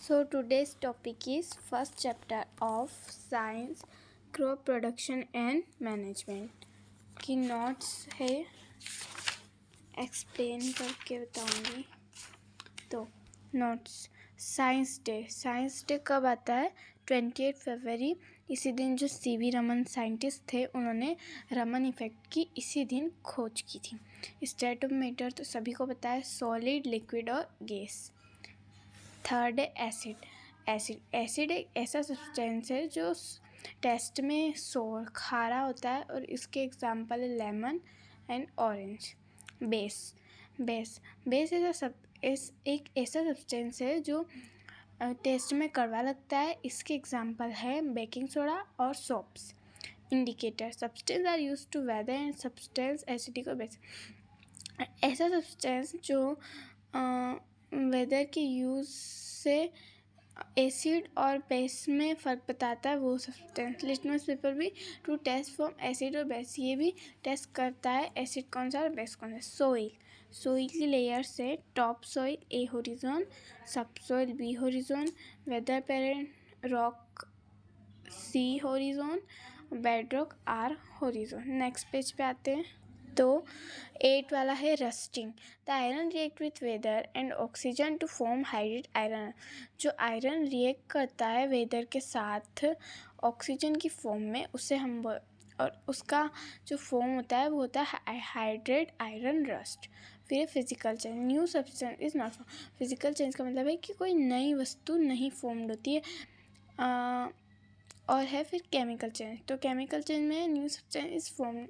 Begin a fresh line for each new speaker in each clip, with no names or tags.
So today's topic is first chapter of science, crop production and management की notes है, explain करके बताऊंगी। तो नोट्स, साइंस डे कब आता है? 28 फरवरी। इसी दिन जो सीवी रमन साइंटिस्ट थे, उन्होंने रमन इफेक्ट की इसी दिन खोज की थी। स्टेट ऑफ मैटर तो सभी को पता है, सॉलिड, लिक्विड और गैस। थर्ड है एसिड एक ऐसा सब्सटेंस है जो टेस्ट में सोर खारा होता है, और इसके एग्जांपल है लेमन एंड ऑरेंज। बेस एक ऐसा सब्सटेंस है जो टेस्ट में कड़वा लगता है, इसके एग्जांपल है बेकिंग सोडा और soaps. Indicator, substance are used to whether and substance acidic और बेस। ऐसा सब्सटेंस जो वेदर के यूज़ से एसिड और बेस में फ़र्क बताता है, वो सब्सटेंस। लिटमस पेपर भी टू टेस्ट फॉर एसिड और बेस, ये भी टेस्ट करता है एसिड कौन सा और बेस कौन सा। सोइल की लेयर से top soil A horizon, sub soil B horizon, weather parent rock C horizon, bed rock R horizon. Next page पे आते हैं। तो 8 वाला है rusting. The iron react with water and oxygen to form hydrate iron. जो iron react करता है weather के साथ ऑक्सीजन की फॉर्म में, उसे हम और उसका जो फॉर्म होता है वो होता है हाइड्रेट आयरन रस्ट। फिर physical change, new substance is not form. Physical change का मतलब है कि कोई नई वस्तु नहीं फॉर्म्ड होती है। और है फिर केमिकल चेंज। तो केमिकल चेंज में new substance is form,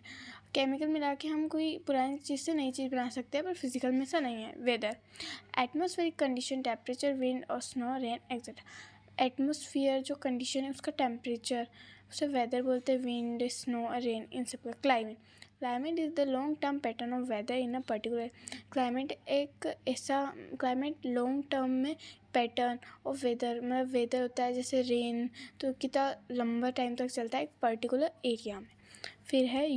chemical मिला के हम कोई पुरानी चीज़ से नई चीज़ बना सकते हैं, पर फिजिकल में ऐसा नहीं है। Weather, atmospheric condition, temperature, wind और स्नो, रेन एक्सेट्रा। एटमॉस्फेयर जो कंडीशन है उसका टेम्परेचर, उसे वेदर बोलते हैं। विंड, स्नो और रेन, इन सब का। Climate is the long term pattern of weather in a particular. Climate long term में पैटर्न ऑफ वेदर, मतलब वेदर होता है जैसे रेन, तो कितना लंबा टाइम तक चलता है एक पर्टिकुलर एरिया में। फिर है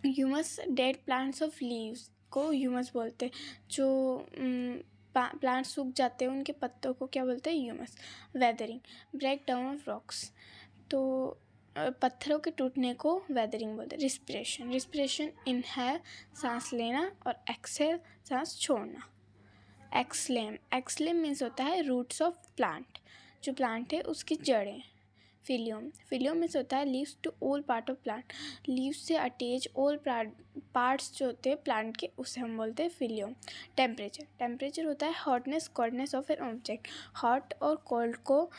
humus dead plants of leaves को ह्यूमस बोलते हैं। जो प्लांट सूख जाते हैं उनके पत्तों को क्या बोलते हैं? Humus. Weathering, break down of rocks, तो पत्थरों के टूटने को वेदरिंग बोलते हैं। रिस्पिरेशन इनहेल सांस लेना, और एक्सहेल सांस छोड़ना। एक्सलेम मीन्स होता है रूट्स ऑफ प्लांट, जो प्लांट है उसकी जड़ें। फिलियम मीन्स होता है leaves to all part of plant, leaves से अटैच ऑल पार्ट्स जो होते हैं प्लांट के, उसे हम बोलते हैं फिलियम। टेम्परेचर होता है hotness coldness of an object. Hot और कोल्ड को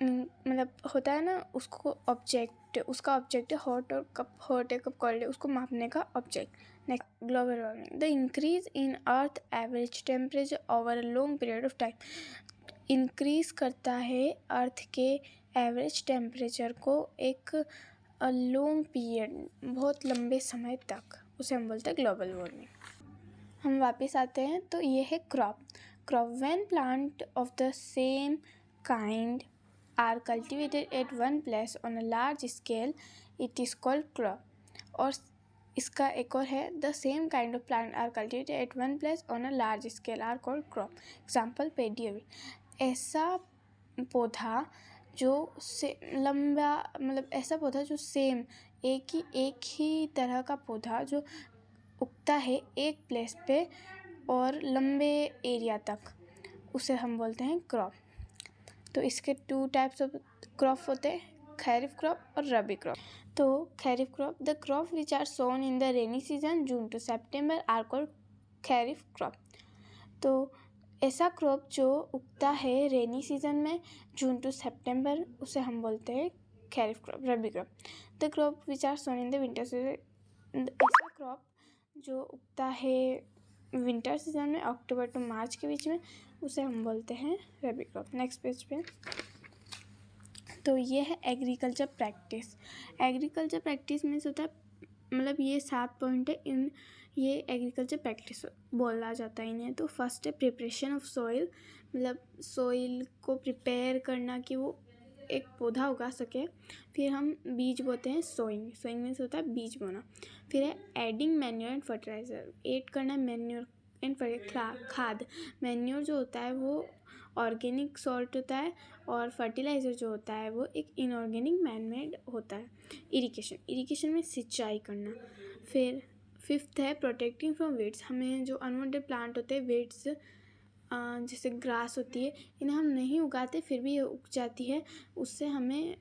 मतलब होता है ना, उसको ऑब्जेक्ट, उसका ऑब्जेक्ट है हॉट, और कब हॉट है कब कोल्ड है उसको मापने का object. Next, global warming, the increase in earth average temperature over a long period of time. Increase करता है अर्थ के एवरेज टेम्परेचर को एक लॉन्ग पीरियड, बहुत लंबे समय तक, उसे हम बोलते हैं ग्लोबल वार्मिंग। हम वापस आते हैं, तो ये है crop when plant of the same kind are cultivated at one place on a large scale, it is called crop। और इसका एक और है, the same kind of plant are cultivated at one place on a large scale are called crop। Example paddy और wheat। ऐसा पौधा जो से लंबा, मतलब ऐसा पौधा जो सेम एक ही तरह का पौधा जो उगता है एक प्लेस पे और लंबे एरिया तक, उसे हम बोलते हैं क्रॉप। तो इसके 2 टाइप्स ऑफ क्रॉप होते हैं, खरीफ क्रॉप और रबी क्रॉप। तो kharif crop, the crop which are sown in the rainy season June to September are called kharif crop. तो ऐसा क्रॉप जो उगता है रेनी सीजन में जून टू सेप्टेम्बर, उसे हम बोलते हैं kharif crop, rabi crop. The crop which are sown in the winter season, ऐसा क्रॉप जो उगता है विंटर सीजन में अक्टूबर टू मार्च के बीच में, उसे हम बोलते हैं रबी क्रॉप। नेक्स्ट पेज पे, तो ये है एग्रीकल्चर प्रैक्टिस मीन्स होता है, मतलब ये 7 पॉइंट है, इन ये एग्रीकल्चर प्रैक्टिस बोला जाता है इन्हें। तो फर्स्ट है प्रिपरेशन ऑफ सॉइल, मतलब सॉइल को प्रिपेयर करना कि वो एक पौधा उगा सके। फिर हम बीज बोते हैं सोइंग मीन्स होता है बीज बोना। फिर है adding manure and fertiliser, add करना मैन्योर एंड खाद। मैन्योर जो होता है वो ऑर्गेनिक सॉल्ट होता है, और फर्टिलाइज़र जो होता है वो एक इनऑर्गेनिक मैन मेड होता है। इरिगेशन में सिंचाई करना। फिर फिफ्थ है प्रोटेक्टिंग फ्रॉम वीड्स। हमें जो अनवांटेड प्लांट होते हैं, वीड्स जैसे ग्रास होती है, इन्हें हम नहीं उगाते फिर भी ये उग जाती है, उससे हमें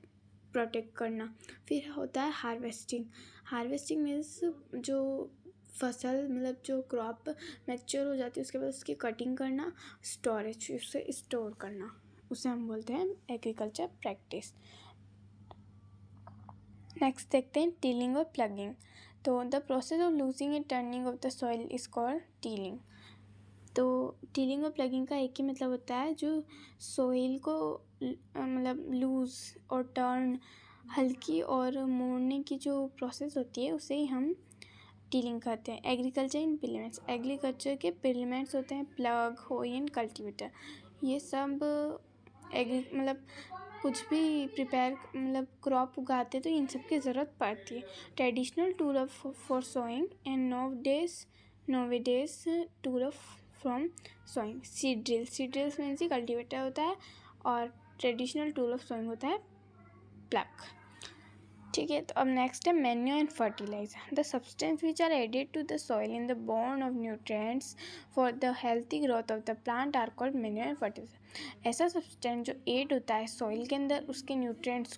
प्रोटेक्ट करना। फिर होता है हार्वेस्टिंग मीन्स जो फसल मतलब जो क्रॉप मैच्योर हो जाती है उसके बाद उसकी कटिंग करना, स्टोरेज उसे स्टोर करना, उसे हम बोलते हैं एग्रीकल्चर प्रैक्टिस। नेक्स्ट देखते हैं टिलिंग और प्लगिंग। तो the process of losing and turning of the soil is called tilling. तो टिलिंग और प्लगिंग का एक ही मतलब होता है, जो सॉइल को मतलब लूज और टर्न, हल्की और मोड़ने की जो प्रोसेस होती है उसे ही हम टिलिंग कहते हैं। एग्रीकल्चर के इम्प्लीमेंट्स होते हैं प्लग, होई एंड कल्टीवेटर। ये सब मतलब कुछ भी प्रिपेयर मतलब क्रॉप उगाते तो इन सब की ज़रूरत पड़ती है। Traditional tool for sowing and nowadays tool from sowing. Seed drills means cultivator होता है, और ट्रेडिशनल टूल ऑफ सोइंग होता है प्लग। ठीक है, तो अब नेक्स्ट है manure and fertiliser. The substance which are added to the soil in the form of nutrients for the healthy growth of the plant are called manure and fertiliser. ऐसा substance जो add होता है soil के अंदर उसके nutrients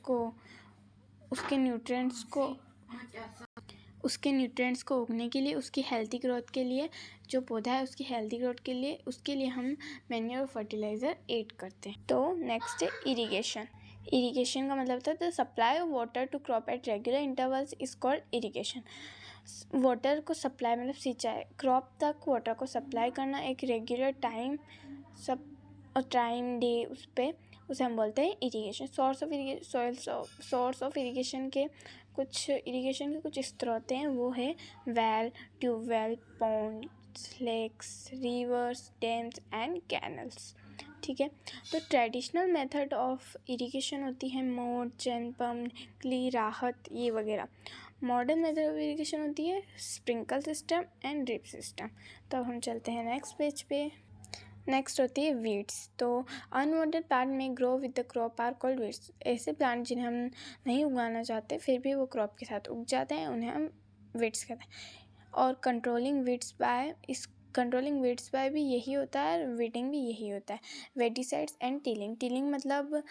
को उगने के लिए, उसकी हेल्थी ग्रोथ के लिए, जो पौधा है उसकी हेल्थी ग्रोथ के लिए, उसके लिए हम मैन्योर और फर्टिलाइज़र ऐड करते हैं। तो नेक्स्ट है इरिगेशन का मतलब होता है the supply of water to crop at regular intervals is called irrigation. Water को सप्लाई मतलब सिंचाई, क्रॉप तक वाटर को सप्लाई करना एक रेगुलर टाइम डे उस पर, उसे हम बोलते हैं इरिगेशन। सोर्स ऑफ इरिगेशन के कुछ स्रोत हैं, वो है well, tube well, ponds, lakes, rivers, dams and canals. ठीक है, तो ट्रेडिशनल मेथड ऑफ इरिगेशन होती है मोट, चैन पम्प, निकली, राहत, ये वगैरह। मॉडर्न मेथड ऑफ इरिगेशन होती है sprinkle system and drip system. तो हम चलते हैं नेक्स्ट पेज पे। नेक्स्ट होती है वीड्स। तो अनवांटेड प्लांट में grow with the crop are called weeds. ऐसे प्लांट जिन्हें हम नहीं उगाना चाहते फिर भी वो क्रॉप के साथ उग जाते हैं, उन्हें हम वीड्स कहते हैं। और कंट्रोलिंग वीड्स बाय भी यही होता है, वीडिंग भी यही होता है। वेडिसाइड्स एंड टिलिंग मतलब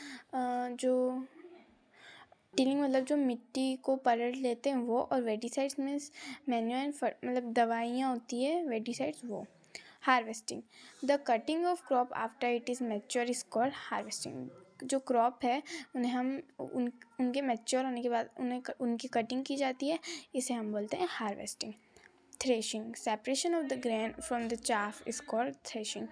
जो मिट्टी को पलट लेते हैं वो, और वेडिसाइड्स मीन्स मैन्योर मतलब दवाइयाँ होती है, वेडिसाइड्स वो। Harvesting, the cutting of crop after it is mature is called harvesting. जो क्रॉप है उन्हें हम उनके मैच्योर होने के बाद उनकी कटिंग की जाती है, इसे हम बोलते हैं harvesting. Threshing, separation of the grain from the chaff is called threshing.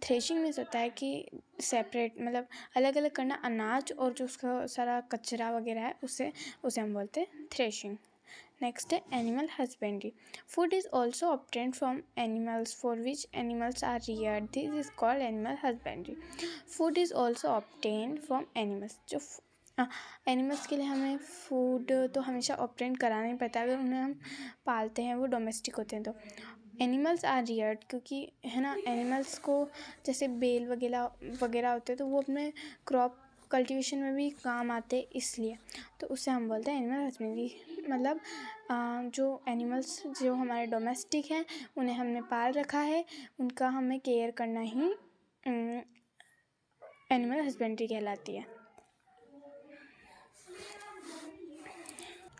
Threshing means होता है कि सेपरेट मतलब अलग अलग करना अनाज और जो उसका सारा कचरा वगैरह है उसे हम बोलते हैं थ्रेशिंग। नेक्स्ट है animal husbandry. Food is also obtained from animals for which animals are reared, this is called animal husbandry. Food is also obtained from animals, जो एनिमल्स के लिए हमें फूड तो हमेशा ऑब्टेन कराना ही पड़ता है, अगर उन्हें हम पालते हैं, वो डोमेस्टिक होते हैं। तो एनिमल्स आर रियर्ड क्योंकि है ना, एनिमल्स को जैसे बेल वगैरह होते हैं तो वो अपने क्रॉप कल्टीवेशन में भी काम आते हैं, इसलिए तो उसे हम बोलते हैं एनिमल हस्बेंड्री। मतलब जो एनिमल्स जो हमारे डोमेस्टिक हैं उन्हें हमने पाल रखा है, उनका हमें केयर करना ही एनिमल हस्बेंड्री कहलाती है।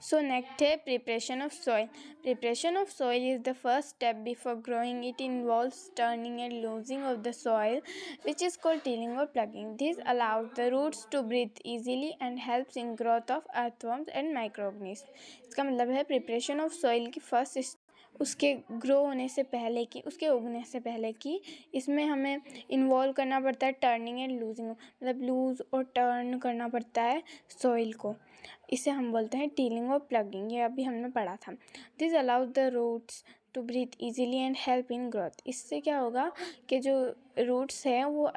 So next है preparation of soil. Preparation of soil is the first step before growing. It involves turning and loosening of the soil, which is called tilling or plugging. This allows the roots to breathe easily and helps in growth of earthworms and microorganisms. इसका मतलब है preparation of soil की first उसके grow होने से पहले की, उसके उगने से पहले की, इसमें हमें इन्वॉल्व करना पड़ता है टर्निंग एंड लूजिंग, मतलब लूज और टर्न करना पड़ता है सॉइल को, इसे हम बोलते हैं टीलिंग और प्लगिंग। ये अभी हमने पढ़ा था। This allows the roots to breathe easily and help in growth. इससे क्या होगा कि जो रूट्स हैं वो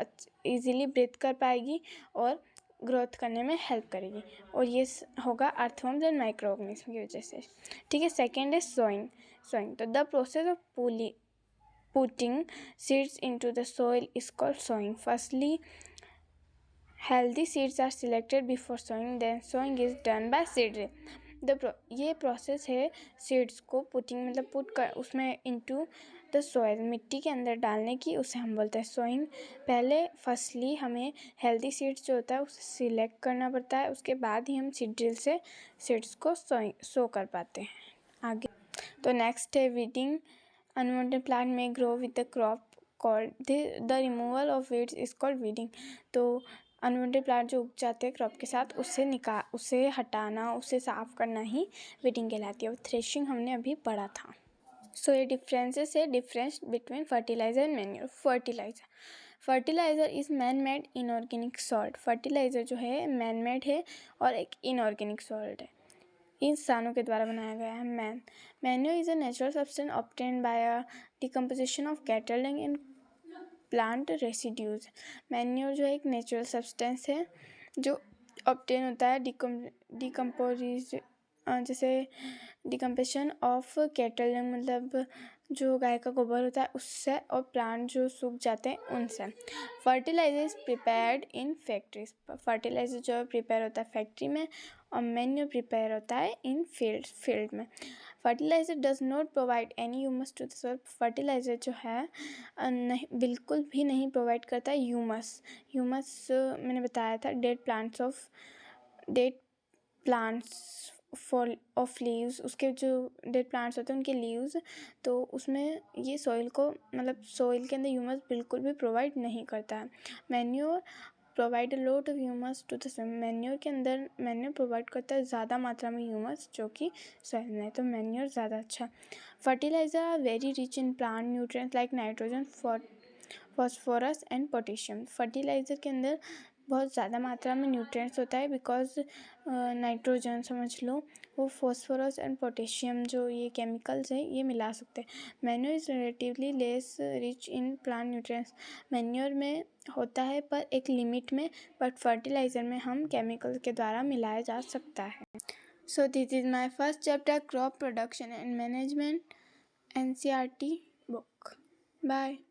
ईजिली ब्रीथ कर पाएगी और ग्रोथ करने में हेल्प करेगी, और ये होगा अर्थवर्म्स एंड माइक्रोऑर्गेनिज्म की वजह से। ठीक है, सेकेंड है सोइंग। तो the process of putting seeds into the soil is called sowing. Firstly, healthy seeds are selected before sowing, then sowing is done by seed drill. ये प्रोसेस है seeds को पुटिंग मतलब पुट कर उसमें into the soil, मिट्टी के अंदर डालने की, उसे हम बोलते हैं सोइंग। पहले फर्स्टली हमें हेल्दी सीड्स जो होता है उसे सिलेक्ट करना पड़ता है, उसके बाद ही हम सीड ड्रिल से सीड्स को सो कर पाते हैं। आगे तो नेक्स्ट है वीडिंग। अनवांटेड प्लांट में grow with the crop called the removal of weeds is called weeding. तो अनवांटेड प्लांट जो उग जाते हैं क्रॉप के साथ उसे हटाना, उसे साफ करना ही वीडिंग कहलाती है। थ्रेशिंग हमने अभी पढ़ा था। सो ये डिफरेंसेस है, difference between fertiliser and manure. Fertiliser is man made inorganic salt. Fertiliser जो है मैन मेड है और एक इनऑर्गेनिक सॉल्ट है, इंसानों के द्वारा बनाया गया है। Manure is a natural substance obtained by a decomposition of cattle Dang and plant residues. Manure जो है एक नेचुरल सब्सटेंस है जो ऑब्टेन होता है जैसे डिकम्पोजिशन ऑफ कैटल डंग मतलब जो गाय का गोबर होता है उससे, और प्लांट जो सूख जाते हैं उनसे। Fertiliser is prepared in factories. Fertiliser जो प्रिपेयर होता है फैक्ट्री में, और मैन्योर प्रिपेयर होता है इन फील्ड में। Fertiliser does not provide any humus to the soil. Fertiliser जो है नहीं, बिल्कुल भी नहीं प्रोवाइड करता है ह्यूमस। मैंने बताया था डेड प्लांट्स ऑफ लीव्स, उसके जो डेड प्लांट्स होते हैं उनके लीव्स, तो उसमें ये सॉइल को मतलब सॉइल के अंदर ह्यूमस बिल्कुल भी प्रोवाइड नहीं करता है। Manure provide a lot of humus to the soil. Manure provide करता है ज़्यादा मात्रा में ह्यूमस जो कि सॉइल में है, तो मैन्योर ज़्यादा अच्छा। Fertiliser are very rich in plant nutrients like nitrogen, phosphorus and potassium. Fertiliser के अंदर बहुत ज़्यादा मात्रा में न्यूट्रिएंट्स होता है, बिकॉज नाइट्रोजन समझ लो, वो फॉस्फोरस एंड पोटेशियम जो ये केमिकल्स हैं ये मिला सकते हैं। Manure is relatively less rich in plant nutrients. Manure में होता है पर एक लिमिट में, बट फर्टिलाइज़र में हम केमिकल के द्वारा मिलाया जा सकता है। So this is my first chapter, crop production and management, NCERT book. Bye.